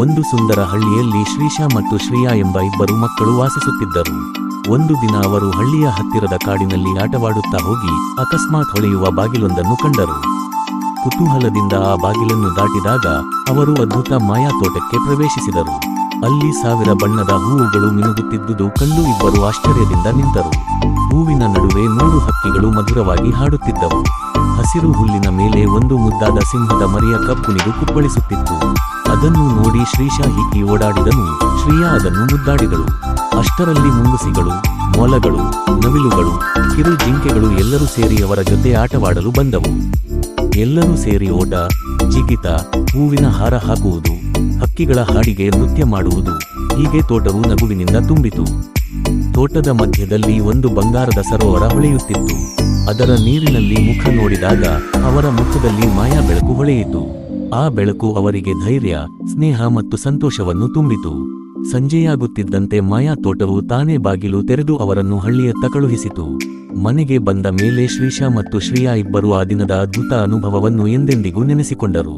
ಒಂದು ಸುಂದರ ಹಳ್ಳಿಯಲ್ಲಿ ಶ್ರೀಶಾ ಮತ್ತು ಶ್ರೇಯಾ ಎಂಬ ಇಬ್ಬರು ಮಕ್ಕಳು ವಾಸಿಸುತ್ತಿದ್ದರು. ಒಂದು ದಿನ ಅವರು ಹಳ್ಳಿಯ ಹತ್ತಿರದ ಕಾಡಿನಲ್ಲಿ ಆಟವಾಡುತ್ತಾ ಹೋಗಿ ಅಕಸ್ಮಾತ್ ಹೊಳೆಯುವ ಬಾಗಿಲೊಂದನ್ನು ಕಂಡರು. ಕುತೂಹಲದಿಂದ ಆ ಬಾಗಿಲನ್ನು ದಾಟಿದಾಗ ಅವರು ಅದ್ಭುತ ಮಾಯಾ ತೋಟಕ್ಕೆ ಪ್ರವೇಶಿಸಿದರು. ಅಲ್ಲಿ 1000 ಬಣ್ಣದ ಹೂವುಗಳು ಮಿನುಗುತ್ತಿದ್ದುದು ಕಂಡು ಇಬ್ಬರು ಆಶ್ಚರ್ಯದಿಂದ ನಿಂತರು. ಹೂವಿನ ನಡುವೆ 100 ಹಕ್ಕಿಗಳು ಮಧುರವಾಗಿ ಹಾಡುತ್ತಿದ್ದವು. ಹಸಿರು ಹುಲ್ಲಿನ ಮೇಲೆ ಒಂದು ಮುದ್ದಾದ ಸಿಂಹದ ಮರಿಯ ಕಪ್ಪುನಿದು ಕುಪ್ಪಳಿಸುತ್ತಿತ್ತು. ಅದನ್ನು ನೋಡಿ ಶ್ರೀಶಾ ಹಿಕ್ಕಿ ಓಡಾಡಿದನು, ಶ್ರೇಯಾ ಅದನ್ನು ಮುದ್ದಾಡಿದಳು. ಅಷ್ಟರಲ್ಲಿ ಮುಂಗುಸಿಗಳು, ಮೊಲಗಳು, ನವಿಲುಗಳು, ಕಿರು ಜಿಂಕೆಗಳು ಎಲ್ಲರೂ ಸೇರಿ ಅವರ ಜೊತೆ ಆಟವಾಡಲು ಬಂದವು. ಎಲ್ಲರೂ ಸೇರಿ ಓಟ, ಜಿಗಿತ, ಹೂವಿನ ಹಾರ ಹಾಕುವುದು, ಹಕ್ಕಿಗಳ ಹಾಡಿಗೆ ನೃತ್ಯ ಮಾಡುವುದು, ಹೀಗೆ ತೋಟವು ನಗುವಿನಿಂದ ತುಂಬಿತು. ತೋಟದ ಮಧ್ಯದಲ್ಲಿ ಒಂದು ಬಂಗಾರದ ಸರೋವರ ಹೊಳೆಯುತ್ತಿತ್ತು. ಅದರ ನೀರಿನಲ್ಲಿ ಮುಖ ನೋಡಿದಾಗ ಅವರ ಮುಖದಲ್ಲಿ ಮಾಯಾ ಬೆಳಕು ಹೊಳೆಯಿತು. ಆ ಬೆಳಕು ಅವರಿಗೆ ಧೈರ್ಯ, ಸ್ನೇಹ ಮತ್ತು ಸಂತೋಷವನ್ನು ತುಂಬಿತು. ಸಂಜೆಯಾಗುತ್ತಿದ್ದಂತೆ ಮಾಯಾ ತೋಟವು ತಾನೇ ಬಾಗಿಲು ತೆರೆದು ಅವರನ್ನು ಹಳ್ಳಿಯತ್ತ ಕಳುಹಿಸಿತು. ಮನೆಗೆ ಬಂದ ಮೇಲೆ ಶ್ರೀಶಾ ಮತ್ತು ಶ್ರೇಯಾ ಇಬ್ಬರು ಆ ದಿನದ ಅದ್ಭುತ ಅನುಭವವನ್ನು ಎಂದೆಂದಿಗೂ ನೆನೆಸಿಕೊಂಡರು.